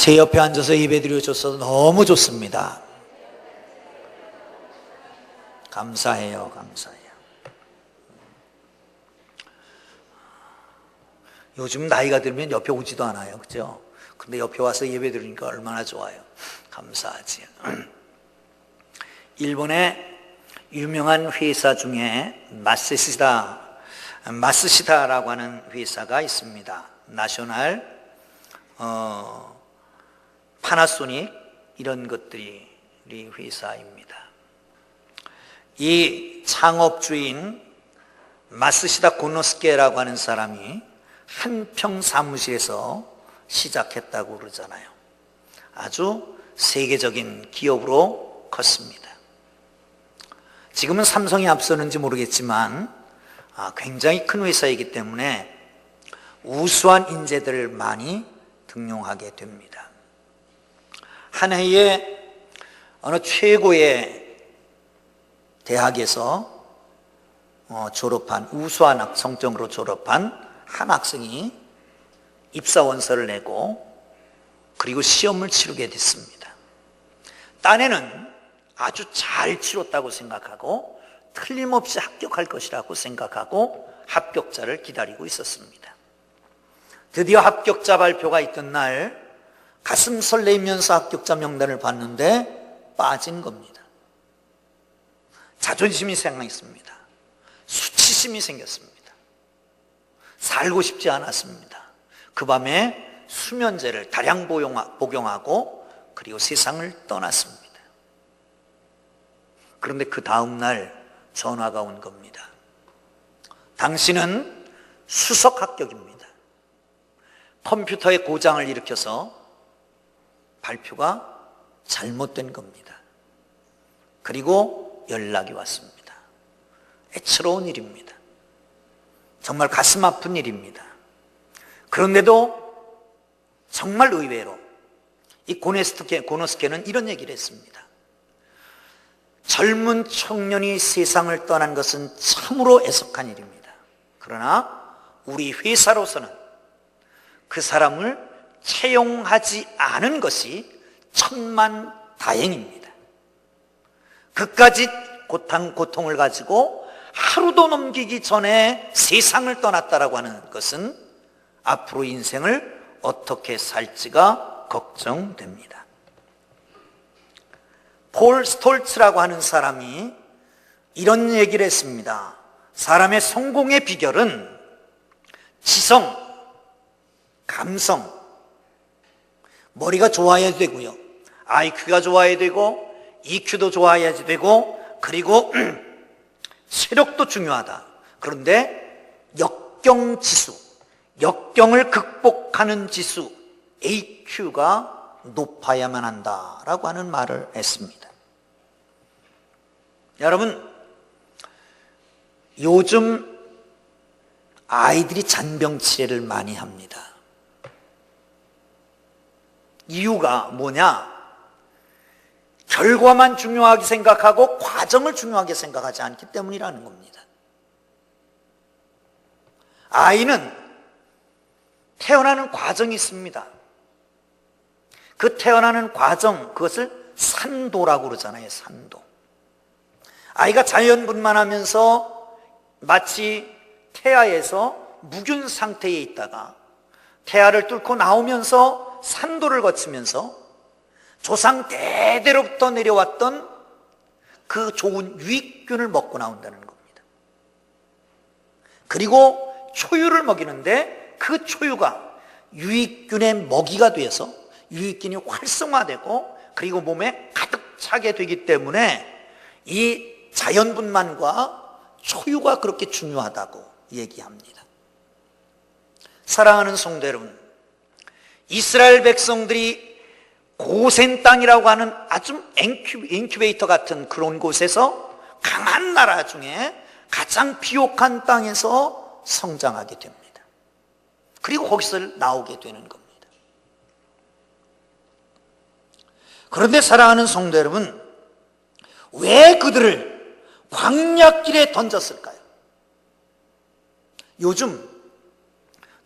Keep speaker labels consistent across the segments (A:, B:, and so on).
A: 제 옆에 앉아서 예배드려 줘서 너무 좋습니다. 감사해요, 감사해요. 요즘 나이가 들면 옆에 오지도 않아요, 그죠? 근데 옆에 와서 예배 드리니까 얼마나 좋아요. 감사하지. 일본의 유명한 회사 중에 마쓰시다라고 하는 회사가 있습니다. 나셔널, 파나소닉 이런 것들이 회사입니다. 이 창업주인 마쓰시다 고노스케라고 하는 사람이 한평 사무실에서 시작했다고 그러잖아요. 아주 세계적인 기업으로 컸습니다. 지금은 삼성이 앞서는지 모르겠지만 굉장히 큰 회사이기 때문에 우수한 인재들을 많이 등용하게 됩니다. 한 해에 어느 최고의 대학에서 졸업한 우수한 성적으로 졸업한 한 학생이 입사원서를 내고 그리고 시험을 치르게 됐습니다. 딴에는 아주 잘 치렀다고 생각하고 틀림없이 합격할 것이라고 생각하고 합격자를 기다리고 있었습니다. 드디어 합격자 발표가 있던 날 가슴 설레이면서 합격자 명단을 봤는데 빠진 겁니다. 자존심이 생겼습니다. 수치심이 생겼습니다. 살고 싶지 않았습니다. 그 밤에 수면제를 다량 복용하고 그리고 세상을 떠났습니다. 그런데 그 다음 날 전화가 온 겁니다. 당신은 수석 합격입니다. 컴퓨터의 고장을 일으켜서 발표가 잘못된 겁니다. 그리고 연락이 왔습니다. 애처로운 일입니다. 정말 가슴 아픈 일입니다. 그런데도 정말 의외로 이 고노스케는 이런 얘기를 했습니다. 젊은 청년이 세상을 떠난 것은 참으로 애석한 일입니다. 그러나 우리 회사로서는 그 사람을 채용하지 않은 것이 천만다행입니다. 그까지 고통을 가지고 하루도 넘기기 전에 세상을 떠났다라고 하는 것은 앞으로 인생을 어떻게 살지가 걱정됩니다. 폴 스톨츠라고 하는 사람이 이런 얘기를 했습니다. 사람의 성공의 비결은 지성, 감성, 머리가 좋아야 되고요, IQ가 좋아야 되고 EQ도 좋아야 되고 그리고 체력도 중요하다. 그런데 역경 지수, 역경을 극복하는 지수 AQ가 높아야만 한다라고 하는 말을 했습니다. 여러분, 요즘 아이들이 잔병치레를 많이 합니다. 이유가 뭐냐? 결과만 중요하게 생각하고 과정을 중요하게 생각하지 않기 때문이라는 겁니다. 아이는 태어나는 과정이 있습니다. 그 태어나는 과정, 그것을 산도라고 그러잖아요. 산도. 아이가 자연분만하면서 마치 태아에서 무균 상태에 있다가 태아를 뚫고 나오면서 산도를 거치면서 조상 대대로부터 내려왔던 그 좋은 유익균을 먹고 나온다는 겁니다. 그리고 초유를 먹이는데 그 초유가 유익균의 먹이가 되어서 유익균이 활성화되고 그리고 몸에 가득 차게 되기 때문에 이 자연분만과 초유가 그렇게 중요하다고 얘기합니다. 사랑하는 성도 여러분, 이스라엘 백성들이 고센 땅이라고 하는 아주 인큐베이터 같은 그런 곳에서 강한 나라 중에 가장 비옥한 땅에서 성장하게 됩니다. 그리고 거기서 나오게 되는 겁니다. 그런데 사랑하는 성도 여러분, 왜 그들을 광야길에 던졌을까요? 요즘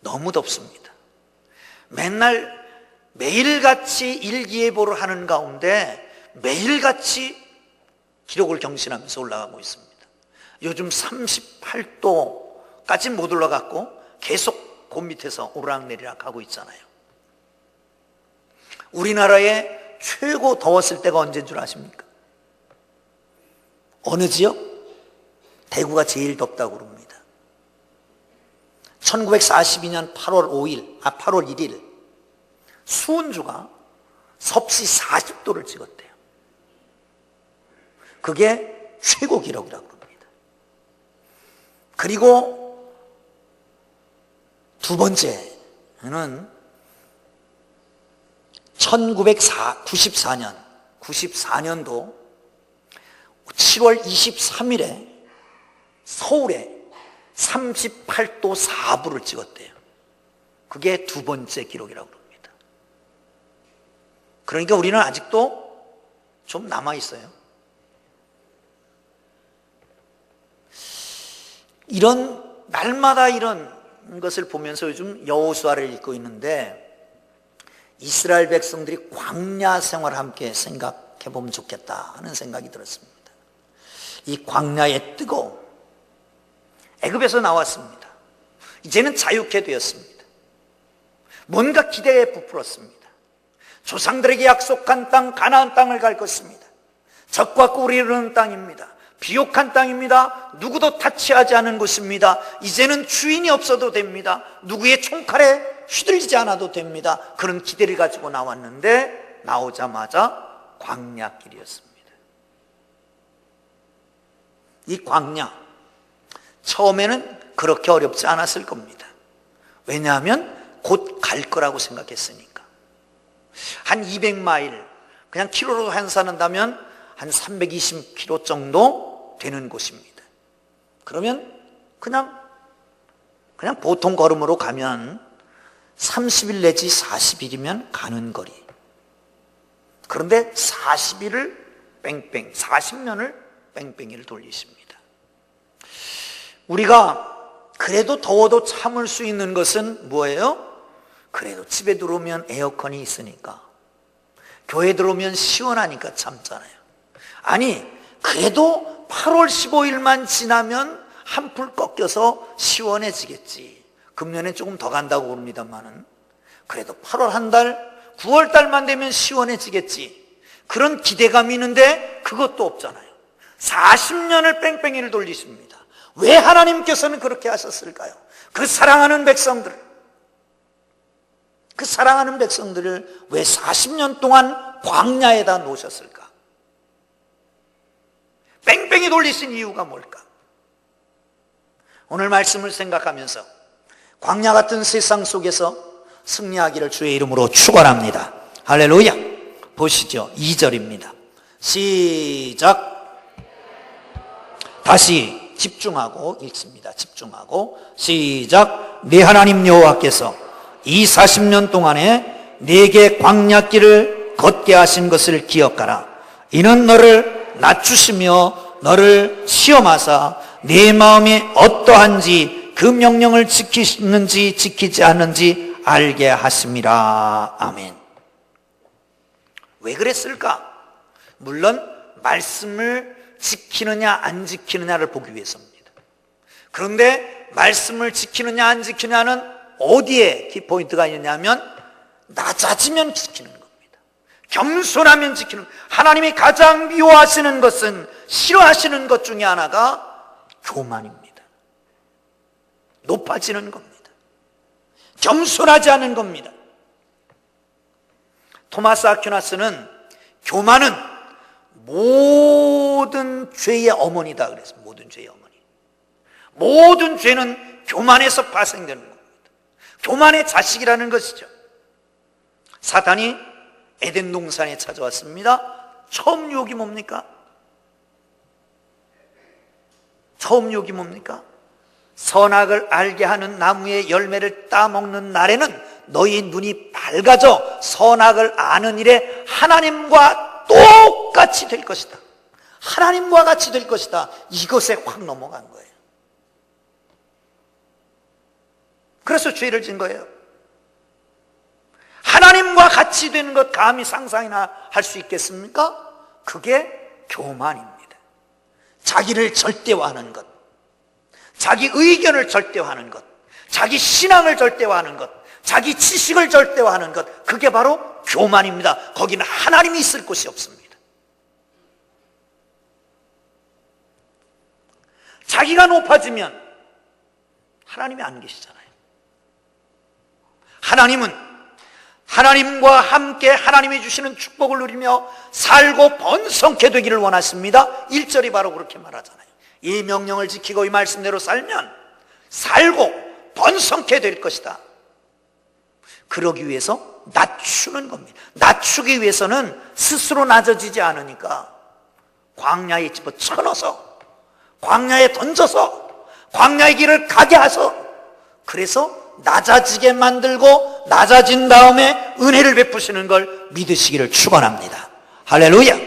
A: 너무 덥습니다. 맨날 매일같이 일기예보를 하는 가운데 매일같이 기록을 경신하면서 올라가고 있습니다. 요즘 38도까지 못 올라갔고 계속 그 밑에서 오르락내리락 하고 있잖아요. 우리나라에 최고 더웠을 때가 언제인 줄 아십니까? 어느 지역? 대구가 제일 덥다고 그럽니다. 1942년 8월 1일 수은주가 섭씨 40도를 찍었대요. 그게 최고 기록이라고 그럽니다. 그리고 두 번째는 1994년도 7월 23일에 서울에 38도 4분을 찍었대요. 그게 두 번째 기록이라고 그럽니다. 그러니까 우리는 아직도 좀 남아있어요. 이런 날마다 이런 것을 보면서 요즘 여호수아를 읽고 있는데 이스라엘 백성들이 광야 생활을 함께 생각해 보면 좋겠다 하는 생각이 들었습니다. 이 광야의 뜨거움, 애굽에서 나왔습니다. 이제는 자유케 되었습니다. 뭔가 기대에 부풀었습니다. 조상들에게 약속한 땅 가나안 땅을 갈 것입니다. 적과 꿀이 흐르는 땅입니다. 비옥한 땅입니다. 누구도 타치하지 않은 곳입니다. 이제는 주인이 없어도 됩니다. 누구의 총칼에 휘둘리지 않아도 됩니다. 그런 기대를 가지고 나왔는데 나오자마자 광야길이었습니다. 이 광야 처음에는 그렇게 어렵지 않았을 겁니다. 왜냐하면 곧 갈 거라고 생각했으니까. 한 200마일, 그냥 키로로 환산한다면 한 320km 정도 되는 곳입니다. 그러면 그냥 보통 걸음으로 가면 30일 내지 40일이면 가는 거리. 그런데 40일을 뺑뺑, 40년을 뺑뺑이를 돌리십니다. 우리가 그래도 더워도 참을 수 있는 것은 뭐예요? 그래도 집에 들어오면 에어컨이 있으니까, 교회 들어오면 시원하니까 참잖아요. 아니, 그래도 8월 15일만 지나면 한풀 꺾여서 시원해지겠지. 금년에 조금 더 간다고 그럽니다만은 그래도 8월 한 달, 9월 달만 되면 시원해지겠지. 그런 기대감이 있는데 그것도 없잖아요. 40년을 뺑뺑이를 돌리십니다. 왜 하나님께서는 그렇게 하셨을까요? 그 사랑하는 백성들을 왜 40년 동안 광야에다 놓으셨을까? 뺑뺑이 돌리신 이유가 뭘까? 오늘 말씀을 생각하면서 광야 같은 세상 속에서 승리하기를 주의 이름으로 축원합니다. 할렐루야. 보시죠. 2절입니다. 시작. 다시 집중하고 읽습니다. 집중하고 시작. 네 하나님 여호와께서 이 40년 동안에 네게 광야길을 걷게 하신 것을 기억하라. 이는 너를 낮추시며 너를 시험하사 네 마음이 어떠한지 그 명령을 지키는지 지키지 않는지 알게 하심이라. 아멘. 왜 그랬을까? 물론 말씀을 지키느냐 안 지키느냐를 보기 위해서입니다. 그런데 말씀을 지키느냐 안 지키느냐는 어디에 키포인트가 있냐면 낮아지면 지키는 겁니다. 겸손하면 지키는, 하나님이 가장 미워하시는 것은, 싫어하시는 것 중에 하나가 교만입니다. 높아지는 겁니다. 겸손하지 않은 겁니다. 토마스 아퀴나스는 교만은 모든 죄의 어머니다 그랬어요. 모든 죄의 어머니. 모든 죄는 교만에서 발생되는 겁니다. 교만의 자식이라는 것이죠. 사탄이 에덴 동산에 찾아왔습니다. 처음 유혹이 뭡니까? 선악을 알게 하는 나무의 열매를 따먹는 날에는 너희 눈이 밝아져 선악을 아는 일에 하나님과 똑같이 될 것이다. 하나님과 같이 될 것이다. 이것에 확 넘어간 거예요. 그래서 죄를 진 거예요. 하나님과 같이 하나같이 되는 것 감히 상상이나 할 수 있겠습니까? 그게 교만입니다. 자기를 절대화하는 것, 자기 의견을 절대화하는 것, 자기 신앙을 절대화하는 것, 자기 지식을 절대화하는 것, 그게 바로 교만입니다. 거기는 하나님이 있을 곳이 없습니다. 자기가 높아지면 하나님이 안 계시잖아요. 하나님은 하나님과 함께 하나님이 주시는 축복을 누리며 살고 번성케 되기를 원하십니다. 1절이 바로 그렇게 말하잖아요. 이 명령을 지키고 이 말씀대로 살면 살고 번성케 될 것이다. 그러기 위해서 낮추는 겁니다. 낮추기 위해서는 스스로 낮아지지 않으니까 광야에 집어쳐넣어서, 광야에 던져서, 광야의 길을 가게 하서, 그래서 낮아지게 만들고 낮아진 다음에 은혜를 베푸시는 걸 믿으시기를 축원합니다. 할렐루야,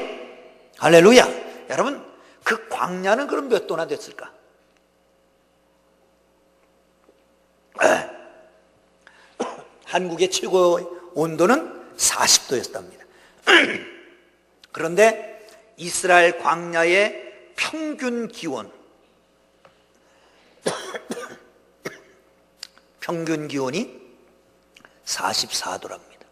A: 할렐루야. 여러분, 그 광야는 그럼 몇 도나 됐을까? 한국의 최고의 온도는 40도였답니다. 그런데 이스라엘 광야의 평균 기온, 평균 기온이 44도랍니다.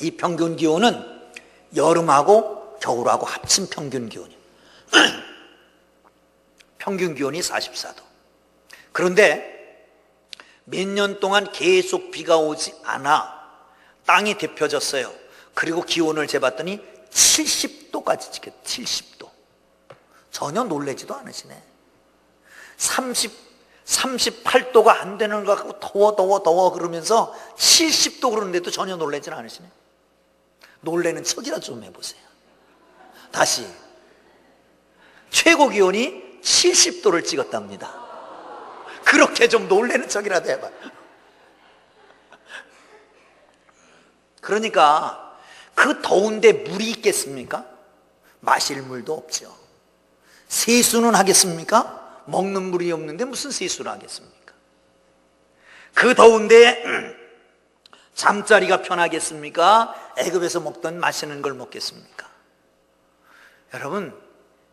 A: 이 평균 기온은 여름하고 겨울하고 합친 평균 기온이에요. 평균 기온이 44도. 그런데 몇 년 동안 계속 비가 오지 않아 땅이 데펴졌어요. 그리고 기온을 재봤더니 70도까지 찍혔어요. 70도. 전혀 놀라지도 않으시네. 38도가 안 되는 것 같고 더워 그러면서 70도 그러는데도 전혀 놀라지는 않으시네. 놀래는 척이라 좀 해보세요. 다시. 최고 기온이 70도를 찍었답니다. 그렇게 좀 놀래는 척이라도 해봐. 그러니까 그 더운데 물이 있겠습니까? 마실 물도 없죠. 세수는 하겠습니까? 먹는 물이 없는데 무슨 세수를 하겠습니까? 그 더운데 잠자리가 편하겠습니까? 애굽에서 먹던 맛있는 걸 먹겠습니까? 여러분,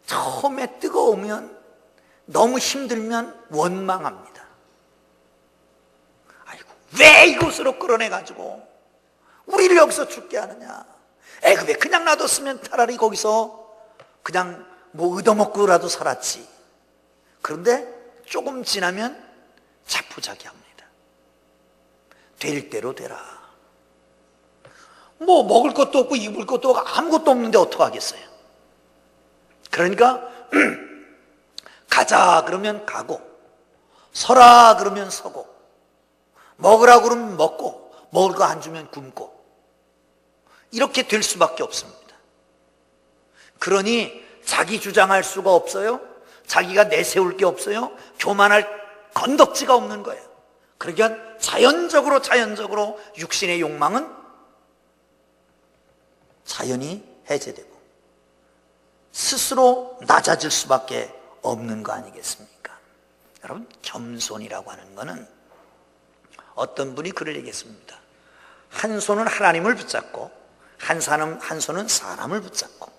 A: 처음에 뜨거우면, 너무 힘들면 원망합니다. 아이고, 왜 이곳으로 끌어내가지고 우리를 여기서 죽게 하느냐. 애굽에 그냥 놔뒀으면 차라리 거기서 그냥 뭐 얻어먹고라도 살았지. 그런데 조금 지나면 자포자기합니다. 될 대로 되라. 뭐 먹을 것도 없고 입을 것도 없고 아무것도 없는데 어떡하겠어요. 그러니까 가자 그러면 가고, 서라 그러면 서고, 먹으라 그러면 먹고, 먹을 거 안 주면 굶고, 이렇게 될 수밖에 없습니다. 그러니 자기 주장할 수가 없어요. 자기가 내세울 게 없어요. 교만할 건덕지가 없는 거예요. 그러니까 자연적으로 육신의 욕망은 자연히 해제되고 스스로 낮아질 수밖에 없는 거 아니겠습니까? 여러분, 겸손이라고 하는 거는 어떤 분이 글을 얘기했습니다. 한 손은 하나님을 붙잡고 한 손은 사람을 붙잡고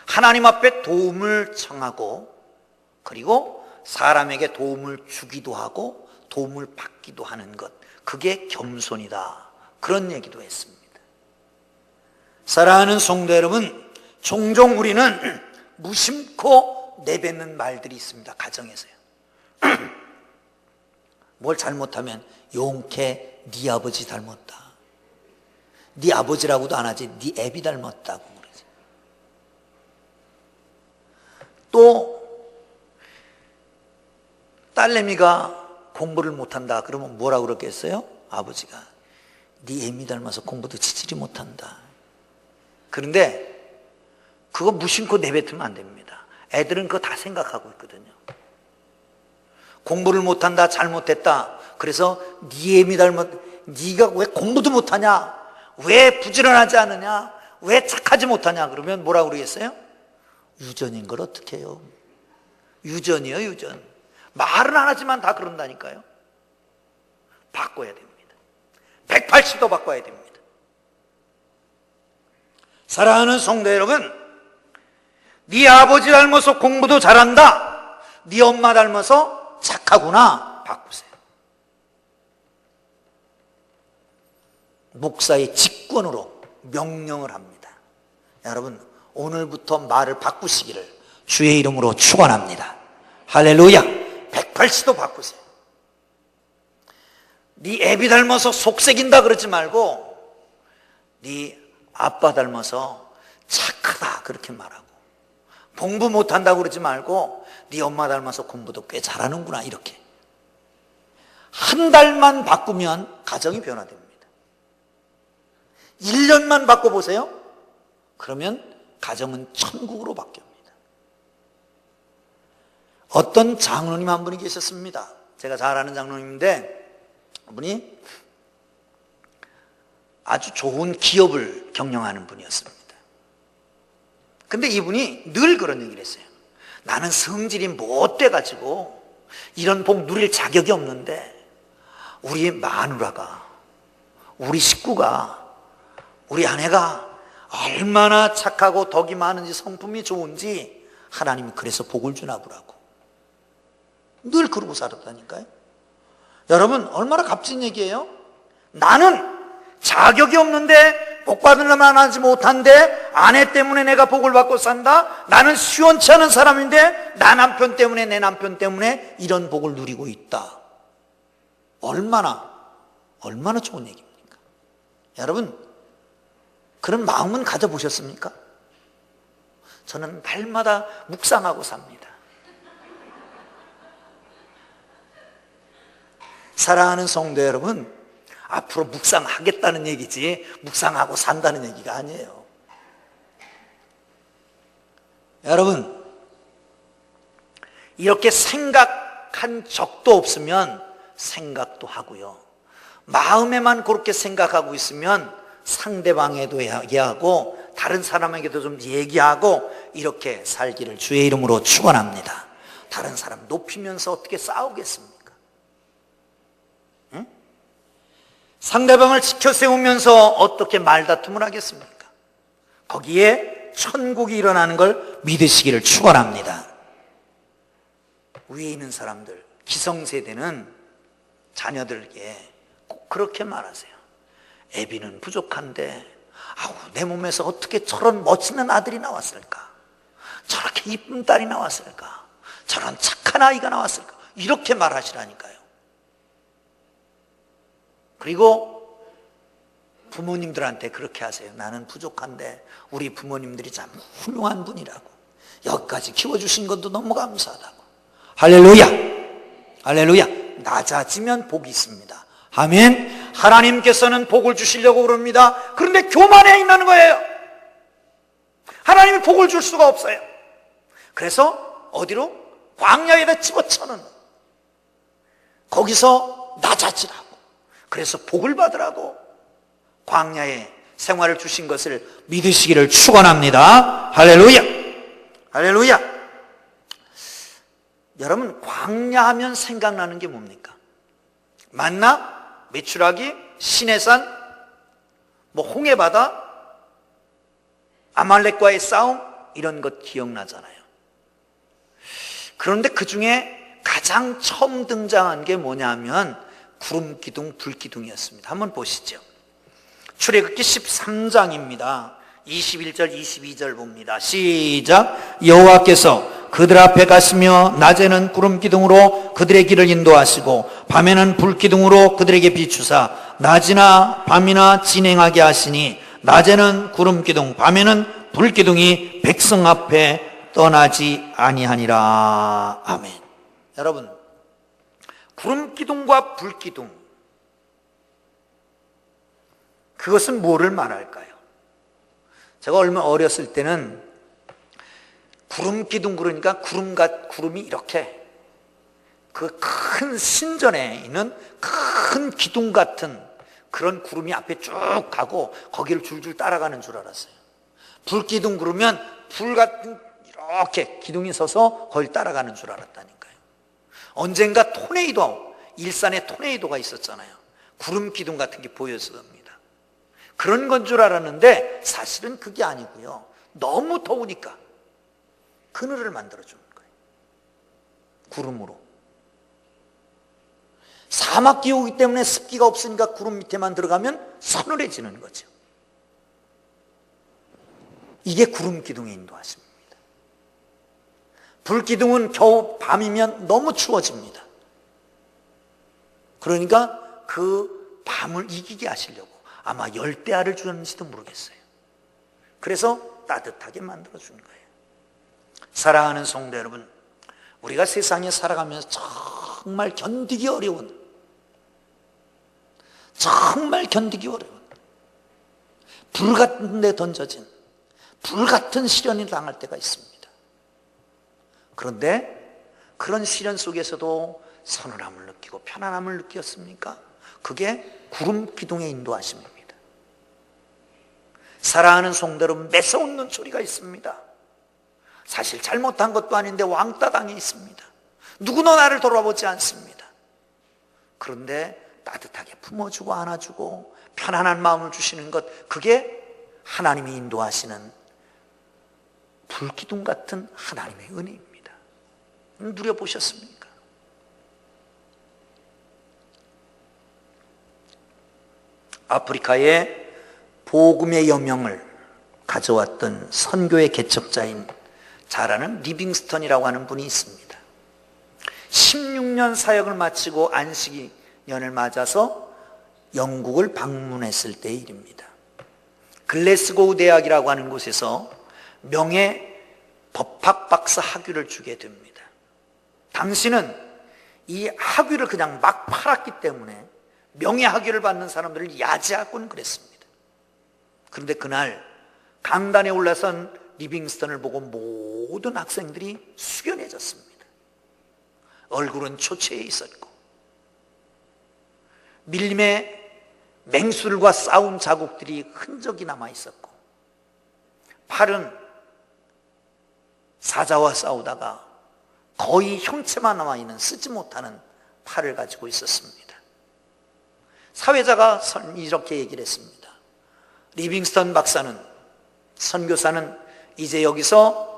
A: 하나님 앞에 도움을 청하고 그리고 사람에게 도움을 주기도 하고 도움을 받기도 하는 것, 그게 겸손이다. 그런 얘기도 했습니다. 사랑하는 성도 여러분, 종종 우리는 무심코 내뱉는 말들이 있습니다. 가정에서요. 뭘 잘못하면 용케 네 아버지 닮았다. 네 아버지라고도 안 하지 네 애비 닮았다고 그러지. 또 딸내미가 공부를 못한다 그러면 뭐라고 그러겠어요? 아버지가 네 애미 닮아서 공부도 지지리 못한다. 그런데 그거 무심코 내뱉으면 안 됩니다. 애들은 그거 다 생각하고 있거든요. 공부를 못한다, 잘못했다. 그래서 네 애미 닮았, 네가 왜 공부도 못하냐? 왜 부지런하지 않느냐? 왜 착하지 못하냐? 그러면 뭐라고 그러겠어요? 유전인 걸 어떻게 해요? 유전이요, 유전. 말은 안 하지만 다 그런다니까요. 바꿔야 됩니다. 180도 바꿔야 됩니다. 사랑하는 성도 여러분, 네 아버지 닮아서 공부도 잘한다, 네 엄마 닮아서 착하구나, 바꾸세요. 목사의 직권으로 명령을 합니다. 여러분, 오늘부터 말을 바꾸시기를 주의 이름으로 축원합니다. 할렐루야. 180도 바꾸세요. 네 애비 닮아서 속색인다 그러지 말고 네 아빠 닮아서 착하다 그렇게 말하고, 공부 못한다고 그러지 말고 네 엄마 닮아서 공부도 꽤 잘하는구나, 이렇게. 한 달만 바꾸면 가정이 변화됩니다. 1년만 바꿔보세요. 그러면 가정은 천국으로 바뀝니다. 어떤 장로님 한 분이 계셨습니다. 제가 잘 아는 장로님인데, 그분이 아주 좋은 기업을 경영하는 분이었습니다. 근데 이분이 늘 그런 얘기를 했어요. 나는 성질이 못돼가지고 이런 복 누릴 자격이 없는데 우리 마누라가, 우리 식구가, 우리 아내가 얼마나 착하고 덕이 많은지, 성품이 좋은지 하나님이 그래서 복을 주나 보라고 늘 그러고 살았다니까요. 여러분, 얼마나 값진 얘기예요? 나는 자격이 없는데 복 받으려면 하지 못한데 아내 때문에 내가 복을 받고 산다. 나는 시원치 않은 사람인데 나 남편 때문에, 내 남편 때문에 이런 복을 누리고 있다. 얼마나 좋은 얘기입니까? 여러분, 그런 마음은 가져보셨습니까? 저는 날마다 묵상하고 삽니다. 사랑하는 성도 여러분, 앞으로 묵상하겠다는 얘기지 묵상하고 산다는 얘기가 아니에요. 여러분, 이렇게 생각한 적도 없으면 생각도 하고요, 마음에만 그렇게 생각하고 있으면 상대방에도 얘기하고 다른 사람에게도 좀 얘기하고 이렇게 살기를 주의 이름으로 축원합니다. 다른 사람 높이면서 어떻게 싸우겠습니까? 응? 상대방을 지켜 세우면서 어떻게 말다툼을 하겠습니까? 거기에 천국이 일어나는 걸 믿으시기를 축원합니다. 위에 있는 사람들, 기성세대는 자녀들에게 꼭 그렇게 말하세요. 애비는 부족한데 내 몸에서 어떻게 저런 멋있는 아들이 나왔을까? 저렇게 이쁜 딸이 나왔을까? 저런 착한 아이가 나왔을까? 이렇게 말하시라니까요. 그리고 부모님들한테 그렇게 하세요. 나는 부족한데 우리 부모님들이 참 훌륭한 분이라고, 여기까지 키워주신 것도 너무 감사하다고. 할렐루야, 할렐루야. 낮아지면 복이 있습니다. 아멘. 하나님께서는 복을 주시려고 그럽니다. 그런데 교만해 있는 거예요. 하나님이 복을 줄 수가 없어요. 그래서 어디로? 광야에다 집어쳐는, 거기서 낮아지라고, 그래서 복을 받으라고 광야에 생활을 주신 것을 믿으시기를 축원합니다. 할렐루야, 할렐루야. 여러분, 광야 하면 생각나는 게 뭡니까? 만나, 메추라기, 시내산, 홍해바다, 아말렉과의 싸움, 이런 것 기억나잖아요. 그런데 그 중에 가장 처음 등장한 게 뭐냐면 구름기둥, 불기둥이었습니다. 한번 보시죠. 출애굽기 13장입니다. 21절, 22절 봅니다. 시작. 여호와께서 그들 앞에 가시며 낮에는 구름기둥으로 그들의 길을 인도하시고 밤에는 불기둥으로 그들에게 비추사 낮이나 밤이나 진행하게 하시니 낮에는 구름기둥, 밤에는 불기둥이 백성 앞에 떠나지 아니하니라. 아멘. 여러분, 구름기둥과 불기둥, 그것은 뭐를 말할까요? 제가 얼마 어렸을 때는 구름기둥, 그러니까 구름이 이렇게 그 큰 신전에 있는 큰 기둥 같은 그런 구름이 앞에 쭉 가고 거기를 줄줄 따라가는 줄 알았어요. 불기둥 그러면 불 같은 이렇게 기둥이 서서 거길 따라가는 줄 알았다니까요. 언젠가 일산에 토네이도가 있었잖아요. 구름 기둥 같은 게 보였습니다. 그런 건 줄 알았는데 사실은 그게 아니고요. 너무 더우니까 그늘을 만들어주는 거예요. 구름으로. 사막 기후이기 때문에 습기가 없으니까 구름 밑에만 들어가면 서늘해지는 거죠. 이게 구름 기둥의 인도하심입니다. 불 기둥은 겨우 밤이면 너무 추워집니다. 그러니까 그 밤을 이기게 하시려고 아마 열대야를 주는지도 모르겠어요. 그래서 따뜻하게 만들어준 거예요. 사랑하는 성도 여러분, 우리가 세상에 살아가면서 정말 견디기 어려운 불 같은 데 던져진 불같은 시련이 당할 때가 있습니다. 그런데 그런 시련 속에서도 서늘함을 느끼고 편안함을 느꼈습니까? 그게 구름 기둥의 인도하심입니다. 사랑하는 성도 여러분, 매서운 눈초리가 있습니다. 사실 잘못한 것도 아닌데 왕따 당해 있습니다. 누구도 나를 돌아보지 않습니다. 그런데 따뜻하게 품어주고 안아주고 편안한 마음을 주시는 것, 그게 하나님이 인도하시는 불기둥 같은 하나님의 은혜입니다. 누려보셨습니까? 아프리카에 복음의 여명을 가져왔던 선교의 개척자인 잘 아는 리빙스턴이라고 하는 분이 있습니다. 16년 사역을 마치고 안식년을 맞아서 영국을 방문했을 때의 일입니다. 글래스고우 대학이라고 하는 곳에서 명예 법학 박사 학위를 주게 됩니다. 당시는 이 학위를 그냥 막 팔았기 때문에 명예 학위를 받는 사람들을 야지하곤 그랬습니다. 그런데 그날 강단에 올라선 리빙스턴을 보고 모든 학생들이 숙연해졌습니다. 얼굴은 초췌해 있었고 밀림의 맹술과 싸운 자국들이 흔적이 남아 있었고 팔은 사자와 싸우다가 거의 형체만 남아있는 쓰지 못하는 팔을 가지고 있었습니다. 사회자가 이렇게 얘기를 했습니다. 리빙스턴 박사는, 선교사는 이제 여기서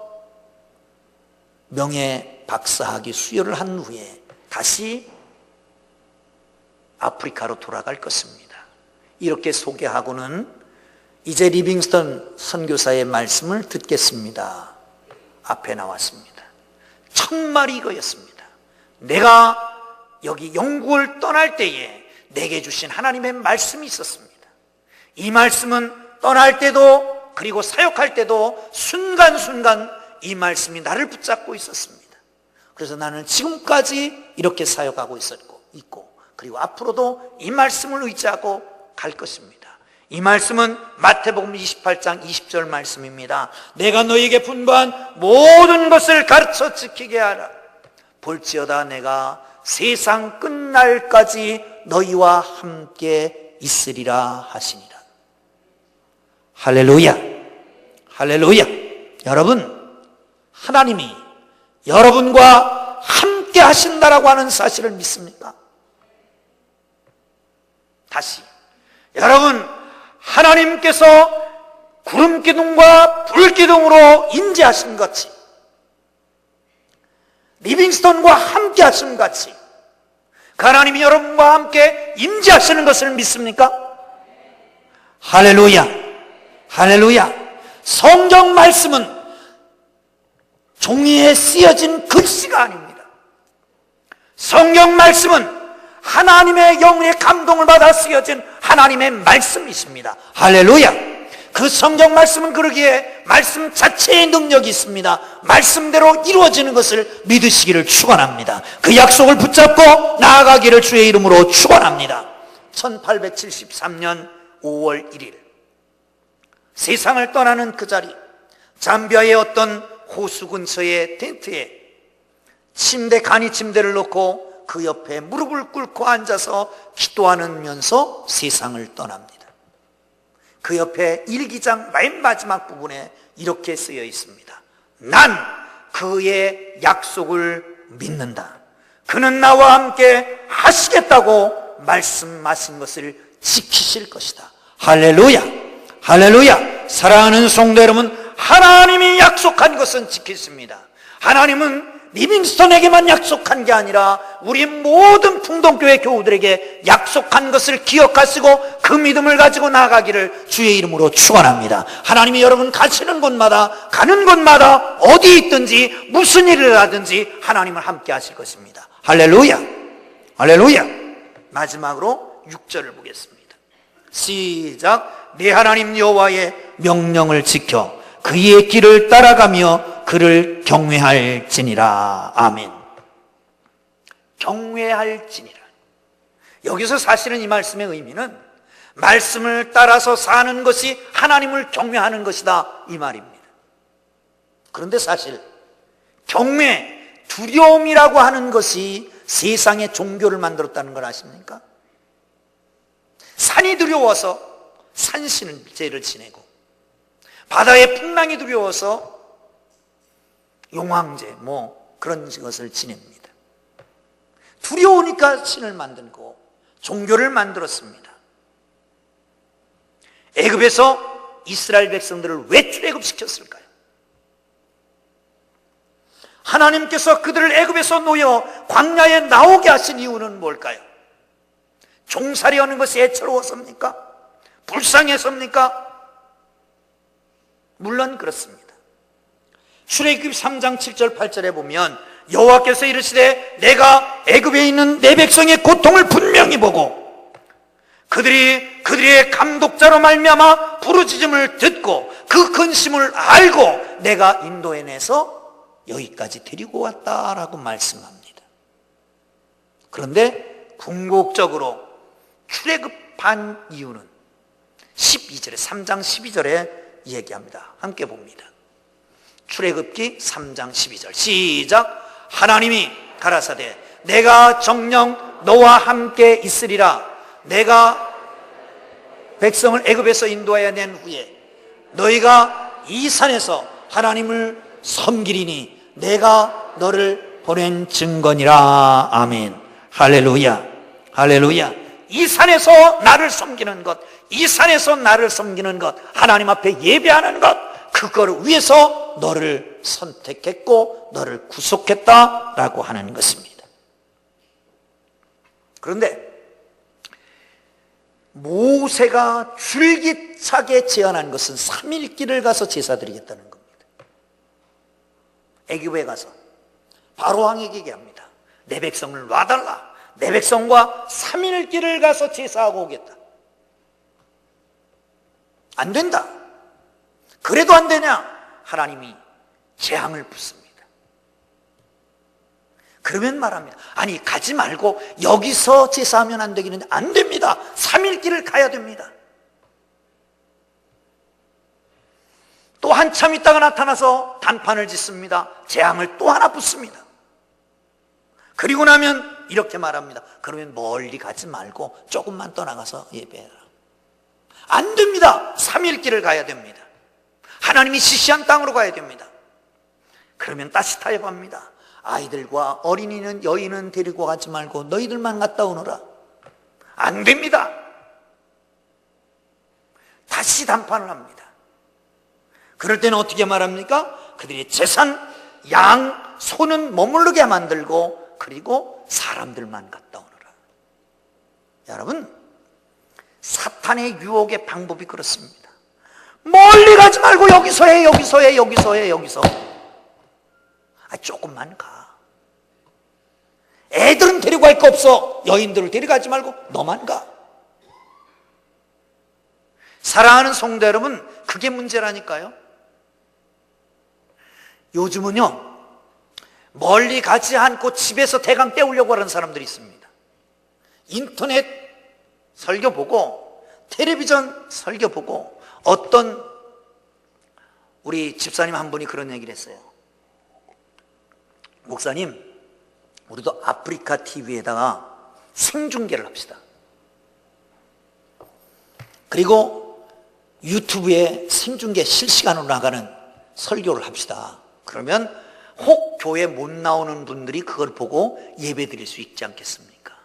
A: 명예 박사학위 수여를 한 후에 다시 아프리카로 돌아갈 것입니다. 이렇게 소개하고는 이제 리빙스턴 선교사의 말씀을 듣겠습니다. 앞에 나왔습니다. 첫말이 이거였습니다. 내가 여기 영국을 떠날 때에 내게 주신 하나님의 말씀이 있었습니다. 이 말씀은 떠날 때도 그리고 사역할 때도 순간순간 이 말씀이 나를 붙잡고 있었습니다. 그래서 나는 지금까지 이렇게 사역하고 있고 그리고 앞으로도 이 말씀을 의지하고 갈 것입니다. 이 말씀은 마태복음 28장 20절 말씀입니다. 내가 너에게 분부한 모든 것을 가르쳐 지키게 하라. 볼지어다 내가 세상 끝날까지 너희와 함께 있으리라 하시니라. 할렐루야, 할렐루야. 여러분, 하나님이 여러분과 함께 하신다라고 하는 사실을 믿습니까? 다시, 여러분, 하나님께서 구름기둥과 불기둥으로 임재하신 같이, 리빙스턴과 함께 하신 같이 그 하나님이 여러분과 함께 임재하시는 것을 믿습니까? 할렐루야, 할렐루야. 성경 말씀은 종이에 쓰여진 글씨가 아닙니다. 성경 말씀은 하나님의 영의 감동을 받아 쓰여진 하나님의 말씀이십니다. 할렐루야. 그 성경 말씀은 그러기에 말씀 자체의 능력이 있습니다. 말씀대로 이루어지는 것을 믿으시기를 축원합니다. 그 약속을 붙잡고 나아가기를 주의 이름으로 축원합니다. 1873년 5월 1일 세상을 떠나는 그 자리, 잠비아의 어떤 호수 근처의 텐트에 간이 침대를 놓고 그 옆에 무릎을 꿇고 앉아서 기도하면서 세상을 떠납니다. 그 옆에 일기장 맨 마지막 부분에 이렇게 쓰여 있습니다. 난 그의 약속을 믿는다. 그는 나와 함께 하시겠다고 말씀하신 것을 지키실 것이다. 할렐루야, 할렐루야. 사랑하는 성도 여러분, 하나님이 약속한 것은 지키십니다. 하나님은 리빙스턴에게만 약속한 게 아니라 우리 모든 풍동교회 교우들에게 약속한 것을 기억하시고 그 믿음을 가지고 나아가기를 주의 이름으로 축원합니다. 하나님이 여러분 가시는 곳마다, 가는 곳마다, 어디 있든지 무슨 일을 하든지 하나님은 함께 하실 것입니다. 할렐루야, 할렐루야. 마지막으로 6절을 보겠습니다. 시작. 내 하나님 여호와의 명령을 지켜 그의 길을 따라가며 그를 경외할지니라. 아멘. 경외할지니라. 여기서 사실은 이 말씀의 의미는 말씀을 따라서 사는 것이 하나님을 경외하는 것이다, 이 말입니다. 그런데 사실 경외, 두려움이라고 하는 것이 세상의 종교를 만들었다는 걸 아십니까? 산이 두려워서 산신제를 지내고, 바다의 풍랑이 두려워서 용왕제 그런 것을 지냅니다. 두려우니까 신을 만들고 종교를 만들었습니다. 애굽에서 이스라엘 백성들을 왜 출애굽시켰을까요? 하나님께서 그들을 애굽에서 놓여 광야에 나오게 하신 이유는 뭘까요? 종살이하는 것이 애처로웠습니까? 불쌍해서입니까? 물론 그렇습니다. 출애굽 3장 7절 8절에 보면 여호와께서 이르시되 내가 애굽에 있는 내 백성의 고통을 분명히 보고 그들의 감독자로 말미암아 부르짖음을 듣고 그 근심을 알고 내가 인도해내서 여기까지 데리고 왔다라고 말씀합니다. 그런데 궁극적으로 출애굽한 이유는 12절에 3장 12절에 얘기합니다. 함께 봅니다. 출애굽기 3장 12절 시작. 하나님이 가라사대 내가 정녕 너와 함께 있으리라. 내가 백성을 애굽에서 인도하여 낸 후에 너희가 이 산에서 하나님을 섬기리니 내가 너를 보낸 증거니라. 아멘. 할렐루야, 할렐루야. 이 산에서 나를 섬기는 것, 이 산에서 나를 섬기는 것, 하나님 앞에 예배하는 것, 그거를 위해서 너를 선택했고 너를 구속했다라고 하는 것입니다. 그런데 모세가 줄기차게 제안한 것은 3일 길을 가서 제사 드리겠다는 겁니다. 애굽에 가서 바로왕에게 얘기합니다. 내 백성을 놔달라. 내 백성과 3일 길을 가서 제사하고 오겠다. 안 된다. 그래도 안 되냐? 하나님이 재앙을 붓습니다. 그러면 말합니다. 아니 가지 말고 여기서 제사하면 안 되기는 안 됩니다. 3일 길을 가야 됩니다. 또 한참 있다가 나타나서 단판을 짓습니다. 재앙을 또 하나 붓습니다. 그리고 나면 이렇게 말합니다. 그러면 멀리 가지 말고 조금만 떠나가서 예배해라. 안 됩니다. 3일 길을 가야 됩니다. 하나님이 지시한 땅으로 가야 됩니다. 그러면 다시 타협합니다. 아이들과 어린이는 여인은 데리고 가지 말고 너희들만 갔다 오너라. 안 됩니다. 다시 단판을 합니다. 그럴 때는 어떻게 말합니까? 그들의 재산, 양, 소는 머무르게 만들고 그리고 사람들만 갔다 오너라. 여러분, 사탄의 유혹의 방법이 그렇습니다. 멀리 가지 말고 여기서 해, 여기서 해, 여기서 해, 여기서. 조금만 가. 애들은 데리고 갈 거 없어. 여인들을 데려가지 말고 너만 가. 사랑하는 성도 여러분, 그게 문제라니까요. 요즘은요, 멀리 가지 않고 집에서 대강 때우려고 하는 사람들이 있습니다. 인터넷 설교 보고 텔레비전 설교 보고 어떤 우리 집사님 한 분이 그런 얘기를 했어요. 목사님, 우리도 아프리카 TV에다가 생중계를 합시다. 그리고 유튜브에 생중계 실시간으로 나가는 설교를 합시다. 그러면 혹 교회 못 나오는 분들이 그걸 보고 예배 드릴 수 있지 않겠습니까?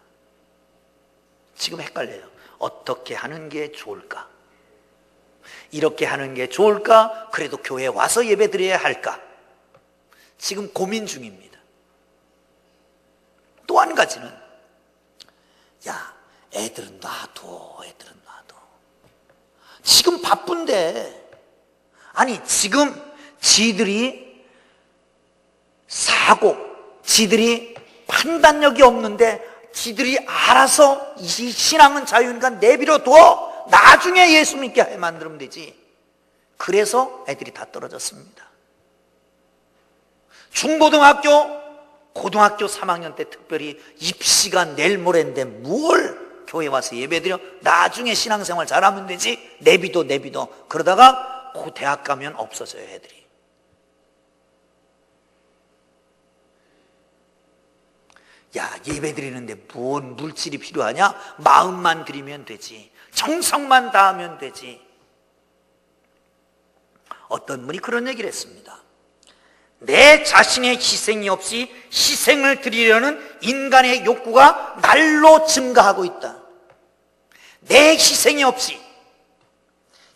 A: 지금 헷갈려요. 어떻게 하는 게 좋을까? 이렇게 하는 게 좋을까? 그래도 교회에 와서 예배 드려야 할까? 지금 고민 중입니다. 또 한 가지는, 야, 애들은 놔둬. 지금 바쁜데, 아니 지금 지들이 사고, 지들이 판단력이 없는데 지들이 알아서 이 신앙은 자유니까 내버려둬. 나중에 예수 믿게 만들면 되지. 그래서 애들이 다 떨어졌습니다. 중고등학교, 고등학교 3학년 때 특별히 입시가 내일 모레인데 뭘 교회 와서 예배드려? 나중에 신앙생활 잘하면 되지. 내비둬. 그러다가 그 대학 가면 없어져요, 애들이. 야, 예배 드리는데 뭔 물질이 필요하냐? 마음만 드리면 되지. 정성만 다하면 되지. 어떤 분이 그런 얘기를 했습니다. 내 자신의 희생이 없이 희생을 드리려는 인간의 욕구가 날로 증가하고 있다. 내 희생이 없이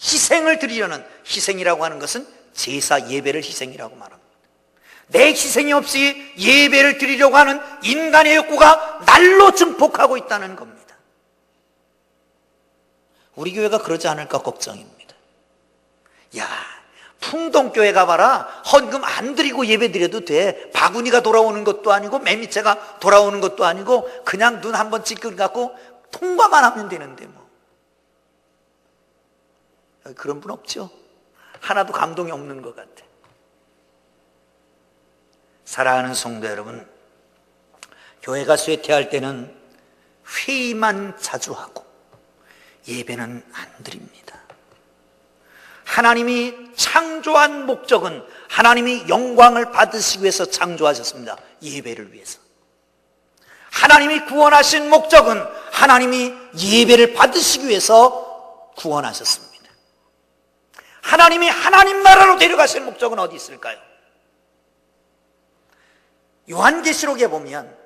A: 희생을 드리려는, 희생이라고 하는 것은 제사 예배를 희생이라고 말합니다. 내 희생이 없이 예배를 드리려고 하는 인간의 욕구가 날로 증폭하고 있다는 겁니다. 우리 교회가 그러지 않을까 걱정입니다. 야, 풍동교회 가봐라. 헌금 안 드리고 예배 드려도 돼. 바구니가 돌아오는 것도 아니고 매미채가 돌아오는 것도 아니고 그냥 눈 한번 찌끄 갖고 통과만 하면 되는데 뭐. 그런 분 없죠? 하나도 감동이 없는 것 같아. 사랑하는 성도 여러분, 교회가 쇠퇴할 때는 회의만 자주 하고 예배는 안 드립니다. 하나님이 창조한 목적은 하나님이 영광을 받으시기 위해서 창조하셨습니다. 예배를 위해서. 하나님이 구원하신 목적은 하나님이 예배를 받으시기 위해서 구원하셨습니다. 하나님이 하나님 나라로 데려가실 목적은 어디 있을까요? 요한계시록에 보면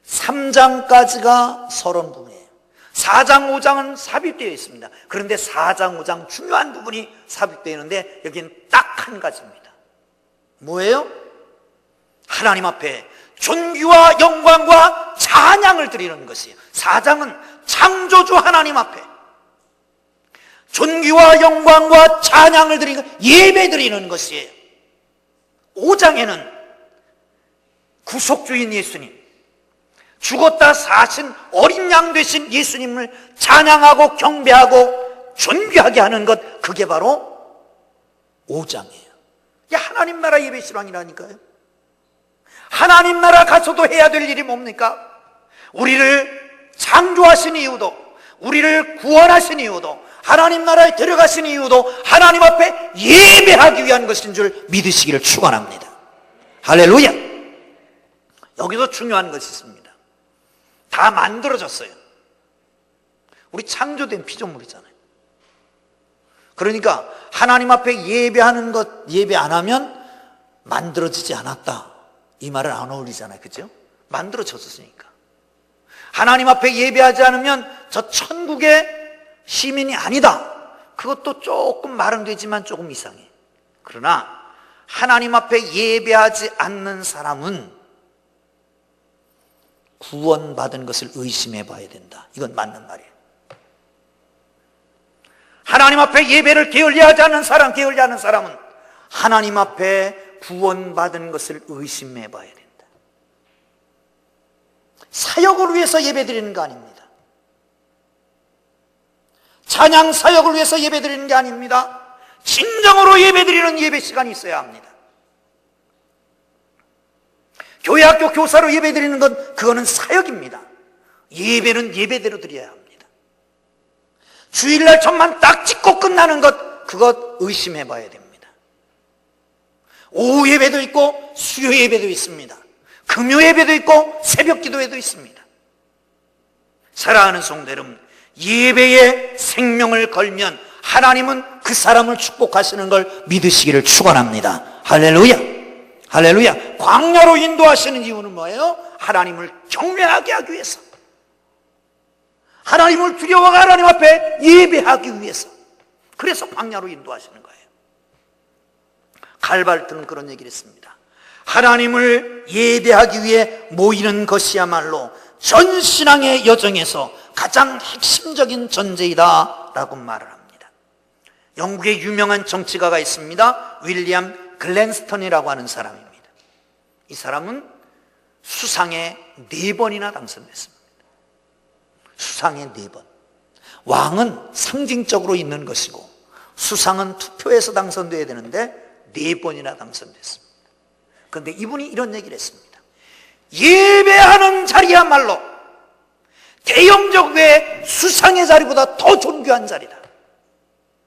A: 3장까지가 서론 부분이에요. 4장, 5장은 삽입되어 있습니다. 그런데 4장, 5장 중요한 부분이 삽입되어 있는데 여기는 딱 한 가지입니다. 뭐예요? 하나님 앞에 존귀와 영광과 찬양을 드리는 것이에요. 4장은 창조주 하나님 앞에 존귀와 영광과 찬양을 드리는 것, 예배 드리는 것이에요. 5장에는 구속주인 예수님, 죽었다 사신 어린 양 되신 예수님을 찬양하고 경배하고 존귀하게 하는 것, 그게 바로 5장이에요. 이게 하나님 나라 예배 실황이라니까요. 하나님 나라 가서도 해야 될 일이 뭡니까? 우리를 창조하신 이유도, 우리를 구원하신 이유도, 하나님 나라에 들어가신 이유도 하나님 앞에 예배하기 위한 것인 줄 믿으시기를 축원합니다. 할렐루야. 여기서 중요한 것이 있습니다. 다 만들어졌어요. 우리 창조된 피조물이잖아요. 그러니까 하나님 앞에 예배하는 것, 예배 안 하면 만들어지지 않았다, 이 말은 안 어울리잖아요. 그죠? 만들어졌으니까. 하나님 앞에 예배하지 않으면 저 천국의 시민이 아니다, 그것도 조금 말은 되지만 조금 이상해. 그러나 하나님 앞에 예배하지 않는 사람은 구원받은 것을 의심해 봐야 된다. 이건 맞는 말이에요. 하나님 앞에 예배를 게을리하지 않는 사람은 하나님 앞에 구원받은 것을 의심해 봐야 된다. 사역을 위해서 예배 드리는 거 아닙니다. 찬양 사역을 위해서 예배 드리는 게 아닙니다. 진정으로 예배 드리는 예배 시간이 있어야 합니다. 교회 학교 교사로 예배 드리는 건 그거는 사역입니다. 예배는 예배대로 드려야 합니다. 주일날 점만 딱 찍고 끝나는 것, 그것 의심해 봐야 됩니다. 오후 예배도 있고 수요 예배도 있습니다. 금요 예배도 있고 새벽 기도회도 있습니다. 사랑하는 성도 여러분, 예배에 생명을 걸면 하나님은 그 사람을 축복하시는 걸 믿으시기를 축원합니다. 할렐루야. 할렐루야. 광야로 인도하시는 이유는 뭐예요? 하나님을 경외하게 하기 위해서. 하나님을 두려워가 하나님 앞에 예배하기 위해서. 그래서 광야로 인도하시는 거예요. 갈발트는 그런 얘기를 했습니다. 하나님을 예배하기 위해 모이는 것이야말로 전 신앙의 여정에서 가장 핵심적인 전제이다 라고 말을 합니다. 영국의 유명한 정치가가 있습니다. 윌리엄 글랜스턴이라고 하는 사람입니다. 이 사람은 수상에 4번이나 당선됐습니다. 수상에 4번. 왕은 상징적으로 있는 것이고 수상은 투표에서 당선돼야 되는데 4번이나 당선됐습니다. 그런데 이분이 이런 얘기를 했습니다. 예배하는 자리야말로 대영제국의 수상의 자리보다 더 존귀한 자리다.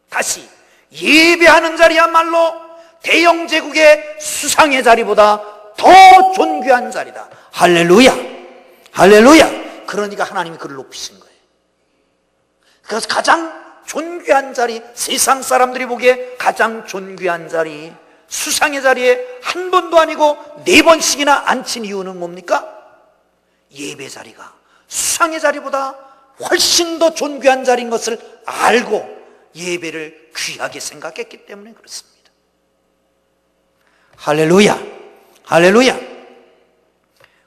A: 다시, 예배하는 자리야말로 대영제국의 수상의 자리보다 더 존귀한 자리다. 할렐루야, 할렐루야. 그러니까 하나님이 그를 높이신 거예요. 그래서 가장 존귀한 자리, 세상 사람들이 보기에 가장 존귀한 자리, 수상의 자리에 한 번도 아니고 4번씩이나 앉힌 이유는 뭡니까? 예배 자리가 수상의 자리보다 훨씬 더 존귀한 자리인 것을 알고 예배를 귀하게 생각했기 때문에 그렇습니다. 할렐루야, 할렐루야.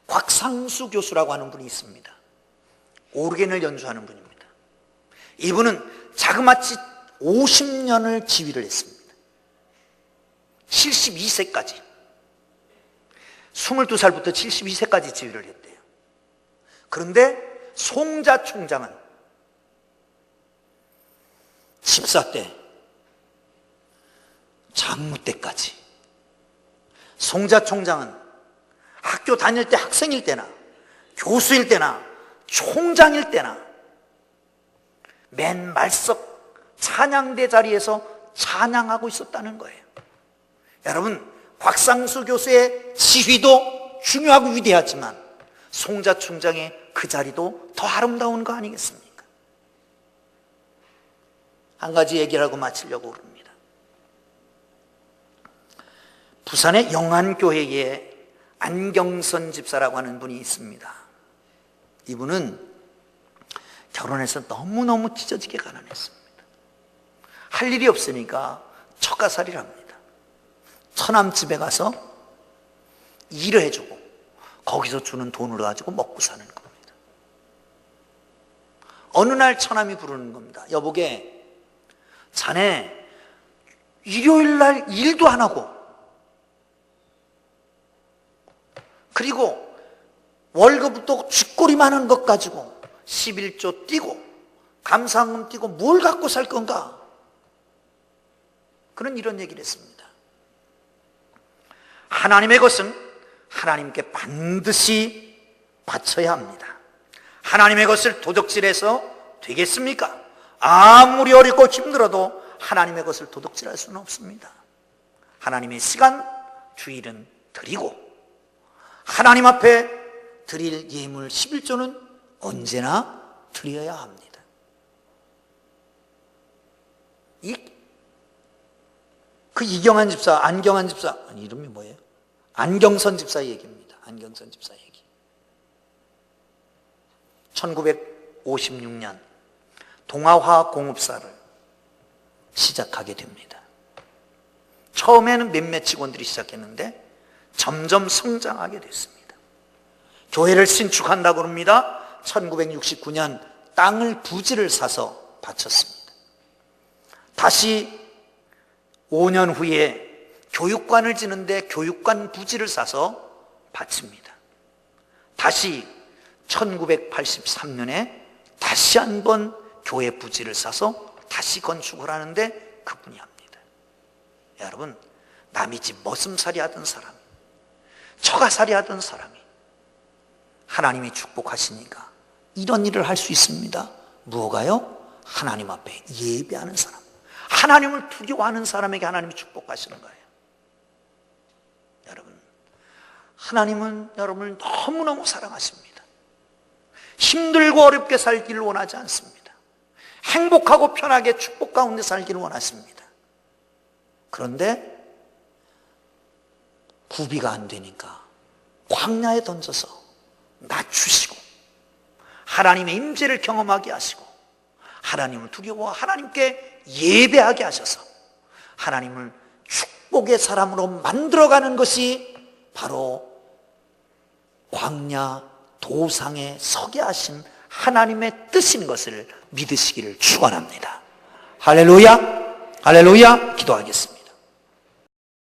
A: 곽상수 교수라고 하는 분이 있습니다. 오르겐을 연주하는 분입니다. 이분은 자그마치 50년을 지휘를 했습니다. 72세까지 22살부터 72세까지 지휘를 했대요. 그런데 송자 총장은 집사 때, 장로 때까지, 송자 총장은 학교 다닐 때, 학생일 때나 교수일 때나 총장일 때나 맨 말석 찬양대 자리에서 찬양하고 있었다는 거예요. 여러분, 곽상수 교수의 지휘도 중요하고 위대하지만 송자 총장의 그 자리도 더 아름다운 거 아니겠습니까? 한 가지 얘기를 하고 마치려고 합니다. 부산의 영안교회에 안경선 집사라고 하는 분이 있습니다. 이분은 결혼해서 너무너무 찢어지게 가난했습니다. 할 일이 없으니까 처가살이를 합니다. 처남 집에 가서 일을 해주고 거기서 주는 돈으로 가지고 먹고 사는 겁니다. 어느 날 처남이 부르는 겁니다. 여보게, 자네 일요일 날 일도 안 하고 그리고 월급도 쥐꼬리만 한 것 가지고 11조 띄고 감사금 띄고 뭘 갖고 살 건가? 그런 이런 얘기를 했습니다. 하나님의 것은 하나님께 반드시 바쳐야 합니다. 하나님의 것을 도둑질해서 되겠습니까? 아무리 어렵고 힘들어도 하나님의 것을 도둑질할 수는 없습니다. 하나님의 시간, 주일은 드리고 하나님 앞에 드릴 예물 11조는 언제나 드려야 합니다. 이경한 집사, 안경한 집사, 아니 이름이 뭐예요? 안경선 집사 얘기입니다. 안경선 집사 얘기. 1956년 동아화공업사를 시작하게 됩니다. 처음에는 몇몇 직원들이 시작했는데 점점 성장하게 됐습니다. 교회를 신축한다고 합니다. 1969년 땅을 부지를 사서 바쳤습니다. 다시 5년 후에 교육관을 지는데 교육관 부지를 사서 바칩니다. 다시 1983년에 다시 한번 교회 부지를 사서 다시 건축을 하는데 그분이 합니다. 여러분, 남의 집 머슴살이 하던 사람이, 처가살이 하던 사람이 하나님이 축복하시니까 이런 일을 할 수 있습니다. 무엇가요? 하나님 앞에 예배하는 사람, 하나님을 두려워하는 사람에게 하나님이 축복하시는 거예요. 여러분, 하나님은 여러분을 너무너무 사랑하십니다. 힘들고 어렵게 살기를 원하지 않습니다. 행복하고 편하게 축복 가운데 살기를 원하십니다. 그런데 구비가 안 되니까 광야에 던져서 낮추시고 하나님의 임재를 경험하게 하시고 하나님을 두려워 하나님께 예배하게 하셔서 하나님을 축복의 사람으로 만들어가는 것이 바로 광야 도상에 서게 하신 하나님의 뜻인 것을 믿으시기를 축원합니다. 할렐루야, 할렐루야. 기도하겠습니다.